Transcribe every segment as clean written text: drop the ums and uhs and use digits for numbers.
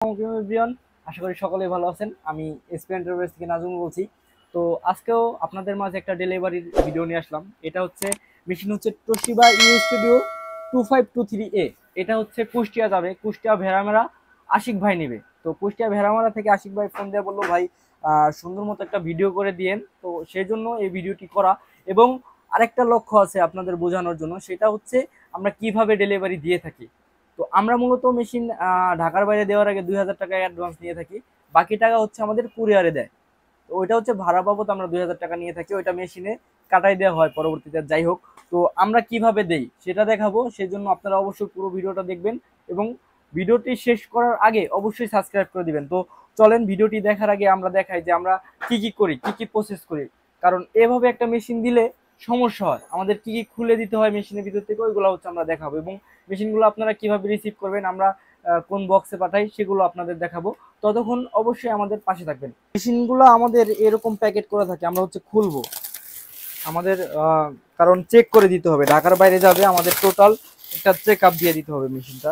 Everyone, আশা করি সকলেই ভালো আছেন। আমি এসপি এন্টারপ্রাইজ থেকে নাজমুল বলছি। তো আজকেও আপনাদের মাঝে একটা ডেলিভারির ভিডিও নিয়ে আসলাম। এটা হচ্ছে মেশিন হচ্ছে তোশিবা ইউ স্টুডিও 2523A। এটা হচ্ছে কুষ্টিয়া যাবে, কুষ্টিয়া ভেড়ামেরা আশিক ভাই নেবে। তো কুষ্টিয়া ভেড়ামেরা থেকে আশিক ভাই ফোন দিয়ে বললো, ভাই সুন্দর মতো একটা ভিডিও করে দিয়েন। তো সেই জন্য এই ভিডিওটি করা। এবং আরেকটা লক্ষ্য আছে আপনাদের বোঝানোর জন্য, সেটা হচ্ছে আমরা কিভাবে ডেলিভারি দিয়ে থাকি। তো আমরা মূলত মেশিন ঢাকার বাইরে দেওয়ার আগে 2000 টাকা অ্যাডভান্স নিয়ে থাকি। বাকি টাকা হচ্ছে আমাদের কুরিয়ারে দেয়। তো ওইটা হচ্ছে ভাড়া বাবদ আমরা 2000 টাকা নিয়ে থাকি, ওইটা মেশিনে কাটাই দেওয়া হয় পরবর্তীতে। যাই হোক, তো আমরা কিভাবে দেই সেটা দেখাবো। সেই জন্য আপনারা অবশ্যই পুরো ভিডিওটা দেখবেন এবং ভিডিওটি শেষ করার আগে অবশ্যই সাবস্ক্রাইব করে দিবেন। তো চলেন ভিডিওটি দেখার আগে আমরা দেখাই যে আমরা কি কি করি, কি কি প্রসেস করি। কারণ এভাবে একটা মেশিন দিলে সমস্যা হয়, আমাদের কি কি খুলে দিতে হয় মেশিনের ভিতর থেকে, ওইগুলো হচ্ছে আমরা দেখাবো। এবং মেশিনগুলো আপনারা কিভাবে রিসিভ করবেন, আমরা কোন বক্সে পাঠাই, সেগুলো আপনাদের দেখাবো। ততক্ষণ অবশ্যই আমাদের পাশে থাকবেন। মেশিনগুলো আমাদের এরকম প্যাকেট করা থাকে, আমরা হচ্ছে খুলবো আমাদের কারণ চেক করে দিতে হবে। ঢাকার বাইরে যাবে, আমাদের টোটাল একটা চেক আপ দিয়ে দিতে হবে মেশিনটা।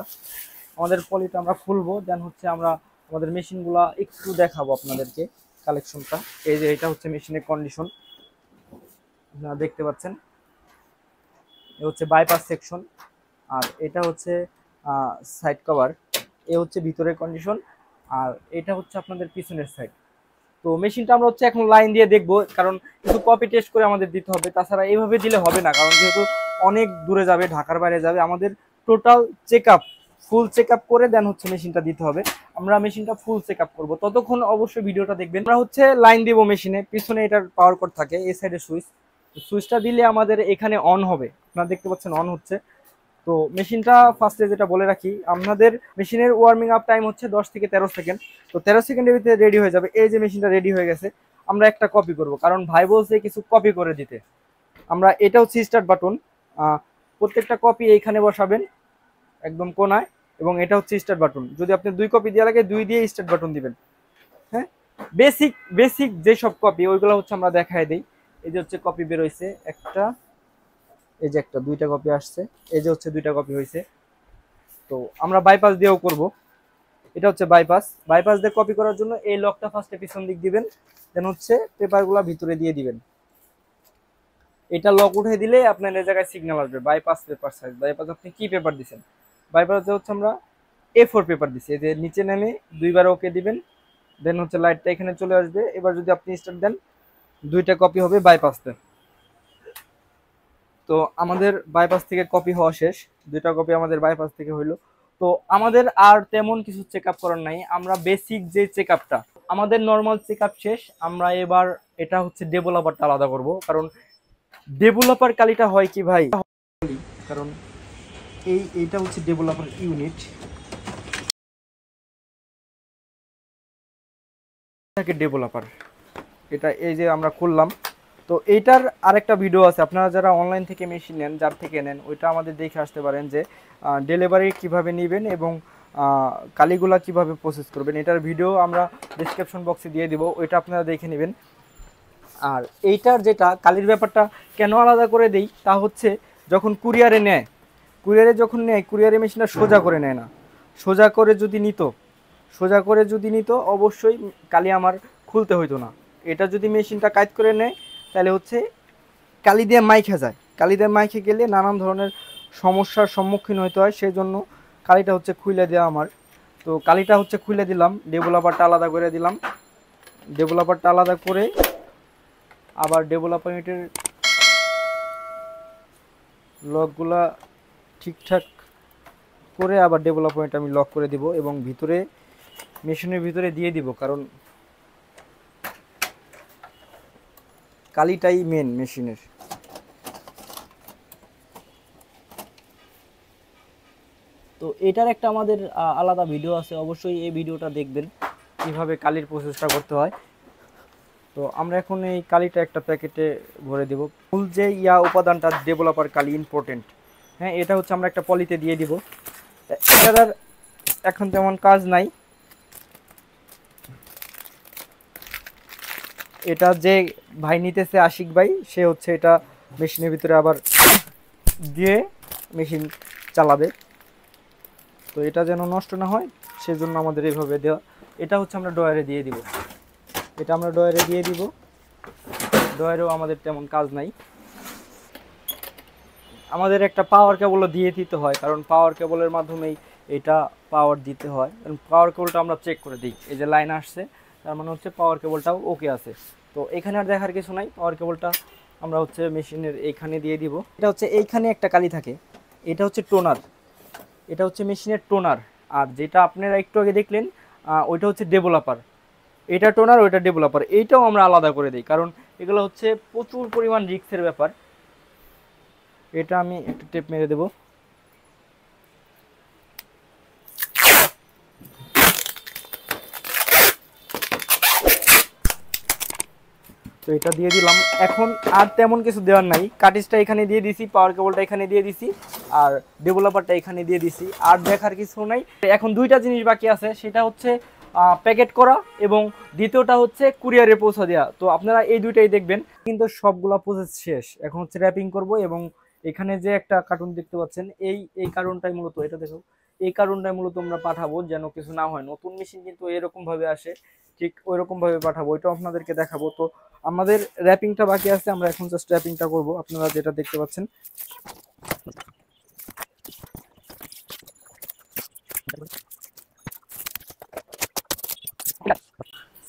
আমাদের পলিটা আমরা খুলবো, দেন হচ্ছে আমরা আমাদের মেশিনগুলো একটু দেখাবো আপনাদেরকে কালেকশনটা। এই যে এটা হচ্ছে মেশিনের কন্ডিশন, আপনারা দেখতে পাচ্ছেন। এ হচ্ছে বাইপাস সেকশন, আর এটা হচ্ছে সাইড কভার। এ হচ্ছে ভিতরের কন্ডিশন, আর এটা হচ্ছে আপনাদের পিছনের সাইড। তো মেশিনটা আমরা হচ্ছে এখন লাইন দিয়ে দেখবো, কারণ কিছু কপি টেস্ট করে আমাদের দিতে হবে। তাছাড়া এইভাবে দিলে হবে না, কারণ যেহেতু অনেক দূরে যাবে, ঢাকার বাইরে যাবে, আমাদের টোটাল চেক আপ, ফুল চেক আপ করে দেন হচ্ছে মেশিনটা দিতে হবে। আমরা মেশিনটা ফুল চেক আপ করবো, ততক্ষণ অবশ্যই ভিডিওটা দেখবেন। আমরা হচ্ছে লাইন দিব মেশিনে, পিছনে এটার পাওয়ার কর্ড থাকে, এই সাইডে সুইচ। সুইচটা দিলে আমাদের এখানে অন হবে, আপনারা দেখতে পাচ্ছেন অন হচ্ছে। তো মেশিনটা ফার্স্টে যেটা বলে রাখি, আপনাদের মেশিনের ওয়ার্মিং আপ টাইম হচ্ছে 10 থেকে 13 সেকেন্ড। তো 13 সেকেন্ডের ভিতরে রেডি হয়ে যাবে। এই যে মেশিনটা রেডি হয়ে গেছে, আমরা একটা কপি করব, কারণ ভাই বলছে কিছু কপি করে দিতে। আমরা এটা হচ্ছে স্টার্ট বাটন, প্রত্যেকটা কপি এইখানে বসাবেন একদম কোনায়, এবং এটা হচ্ছে স্টার্ট বাটন। যদি আপনি 2 কপি দেওয়া লাগে, 2 দিয়ে স্টার্ট বাটন দিবেন। হ্যাঁ, বেসিক বেসিক যেসব কপি ওইগুলো হচ্ছে আমরা দেখায় দিই। এই যে হচ্ছে কপি বের হয়েছে একটা, এই যে একটা, 2টা কপি আসছে, এই যে হচ্ছে 2টা কপি হয়েছে। তো আমরা বাইপাস দিয়েও করব। এটা হচ্ছে বাইপাস। বাইপাস দিয়ে কপি করার জন্য এই লকটা ফার্স্টে পিছন দিক দিবেন, দেন হচ্ছে পেপারগুলো ভিতরে দিয়ে দিবেন। এটা লক উঠে দিলে আপনার এই জায়গায় সিগন্যাল আসবে বাইপাস পেপার সাইজ। বাইপাস আপনি কি পেপার দিবেন? বাইপাসে হচ্ছে আমরা A4 পেপার দিছি। এই যে নিচে নেমে 2বার ওকে দিবেন, দেন হচ্ছে লাইটটা এখানে চলে আসবে। এবার যদি আপনি স্টার্ট দেন, 2টা কপি হবে বাইপাসতে। তো আমাদের বাইপাস থেকে কপি হওয়া শেষ, 2টা কপি আমাদের বাইপাস থেকে হইলো। তো আমাদের আর তেমন কিছু চেক আপ করার নাই, আমরা বেসিক যে চেক আপটা, আমাদের নর্মাল চেক আপ শেষ। আমরা এবার এটা হচ্ছে ডেভেলপারটা আলাদা করব, কারণ ডেভেলপার কালিটা হয় কি ভাই, কারণ এইটা হচ্ছে ডেভেলপার ইউনিট, থাকে ডেভেলপার। এটা এই যে আমরা খুললাম। তো এইটার আরেকটা ভিডিও আছে, আপনারা যারা অনলাইন থেকে মেশিন নেন, যার থেকে নেন, ওইটা আমাদের দেখে আসতে পারেন যে ডেলিভারি কিভাবে নেবেন এবং কালিগুলা কিভাবে প্রসেস করবেন। এটার ভিডিও আমরা ডিসক্রিপশন বক্সে দিয়ে দিব, ওইটা আপনারা দেখে নেবেন। আর এইটার যেটা কালির ব্যাপারটা কেন আলাদা করে দেই, তা হচ্ছে যখন কুরিয়ারে নেয়, কুরিয়ারে যখন নেয়, কুরিয়ারে মেশিনটা সোজা করে নেয় না। সোজা করে যদি নিত, সোজা করে যদি নিত, অবশ্যই কালি আমার খুলতে হইতো না। এটা যদি মেশিনটা কাজ করে নেয়, তাহলে হচ্ছে কালি দিয়ে মাইখে যায়। কালি দিয়ে মাইখে গেলে নানান ধরনের সমস্যার সম্মুখীন হইতে হয়, সেই জন্য কালিটা হচ্ছে খুলে দেওয়া আমার। তো কালিটা হচ্ছে খুলে দিলাম, ডেভেলপারটা আলাদা করে দিলাম। ডেভেলপারটা আলাদা করে আবার ডেভেলপার ইউনিটের লকগুলা ঠিকঠাক করে আবার ডেভেলপার ইউনিট আমি লক করে দিব, এবং ভিতরে মেশিনের ভিতরে দিয়ে দিব, কারণ কালিটাই মেন মেশিনের। তো এটার একটা আমাদের আলাদা ভিডিও আছে, অবশ্যই এই ভিডিওটা দেখবেন কিভাবে কালির প্রসেসটা করতে হয়। তো আমরা এখন এই কালিটা একটা প্যাকেটে ভরে দেব। মূল যে উপাদানটা ডেভেলপার কালি ইম্পর্টেন্ট, হ্যাঁ, এটা হচ্ছে আমরা একটা পলিতে দিয়ে দিব। এটার আর এখন তেমন কাজ নাই। এটা যে ভাই নিতেছে, আশিক ভাই, সে হচ্ছে এটা মেশিনের ভিতরে আবার দিয়ে মেশিন চালাবে। তো এটা যেন নষ্ট না হয়, সেজন্য আমাদের এইভাবে দেওয়া। এটা হচ্ছে আমরা ডয়ারে দিয়ে দিব, এটা আমরা ডয়ারে দিয়ে দিব। ডয়ারেও আমাদের তেমন কাজ নাই, আমাদের একটা পাওয়ার কেবলও দিয়ে দিতে হয়, কারণ পাওয়ার কেবলের মাধ্যমেই এটা পাওয়ার দিতে হয়। পাওয়ার কেবলটা আমরা চেক করে দিই, এই যে লাইন আসছে তার মানে হচ্ছে পাওয়ার কেবলটাও ওকে আছে। তো এখানে আর দেখার কিছু নাই, পাওয়ার কেবলটা আমরা হচ্ছে মেশিনের এইখানে দিয়ে দিব। এটা হচ্ছে এইখানে একটা কালি থাকে, এটা হচ্ছে টোনার, এটা হচ্ছে মেশিনের টোনার। আর যেটা আপনারা একটু আগে দেখলেন ওইটা হচ্ছে ডেভেলপার। এটা টোনার, ওইটা ডেভেলপার, এইটাও আমরা আলাদা করে দিই, কারণ এগুলো হচ্ছে প্রচুর পরিমাণ রিস্কের ব্যাপার। এটা আমি একটা টেপ মেরে দেব। তো এটা দিয়ে দিলাম। এখন আর তেমন কিছু দেওয়ার নাই, কাটিজটা এখানে দিয়ে দিছি, পাওয়ার কেবলটা এখানে দিয়ে দিছি, আর ডেভেলপারটা এখানে দিয়ে দিছি। আর দেখার কিছু নাই। এখন দুইটা জিনিস বাকি আছে, সেটা হচ্ছে প্যাকেট করা এবং দ্বিতীয়টা হচ্ছে কুরিয়ারে পৌঁছা দেওয়া। তো আপনারা এই দুইটাই দেখবেন, কিন্তু সবগুলা প্রসেস শেষ। এখন হচ্ছে র্যাপিং করব এবং এখানে যে একটা কার্টুন দেখতে পাচ্ছেন, এই কার্টুনটাই মূলত, এটা দেখো, এই কার্টুনটাই মূলত আমরা পাঠাবো, যেন কিছু না হয়। নতুন মেশিন কিন্তু এরকম ভাবে আসে, ঠিক ওই রকম ভাবে পাঠাবো, ওইটাও আপনাদেরকে দেখাবো। তো আমাদের র্যাপিংটা বাকি আছে, আমরা এখন জাস্ট র্যাপিংটা করব, আপনারা যেটা দেখতে পাচ্ছেন।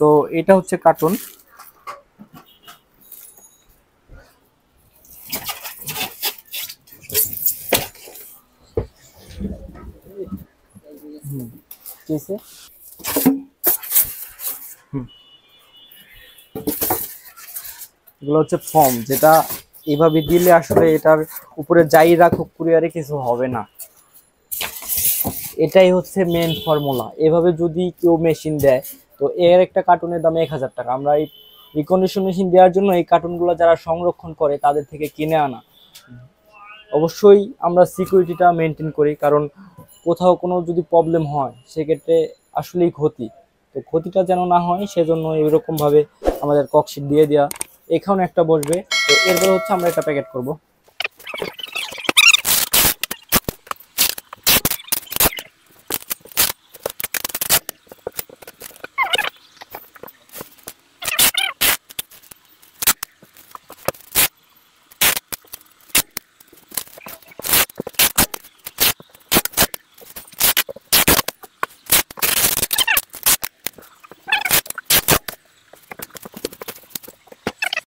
তো এটা হচ্ছে কার্টুন। এগুলো হচ্ছে ফর্ম, যেটা এভাবে দিলে আসলে এটার উপরে যাই রাখুক কুরিয়ারে কিছু হবে না। এটাই হচ্ছে মেন ফর্মুলা। এভাবে যদি কেউ মেশিন দেয়, তো এর একটা কার্টুনের দাম 1000 টাকা। আমরা এই রিকন্ডিশন মেশিন দেওয়ার জন্য এই কার্টুনগুলো যারা সংরক্ষণ করে তাদের থেকে কিনে আনা। অবশ্যই আমরা সিকিউরিটিটা মেনটেন করি, কারণ কোথাও কোনো যদি প্রবলেম হয় সেক্ষেত্রে আসলেই ক্ষতি। তো ক্ষতিটা যেন না হয় সেজন্য এরকমভাবে আমাদের ককশিট দিয়ে দেওয়া। এখানে একটা বসবে, তো এরপরে হচ্ছে আমরা একটা প্যাকেট করব।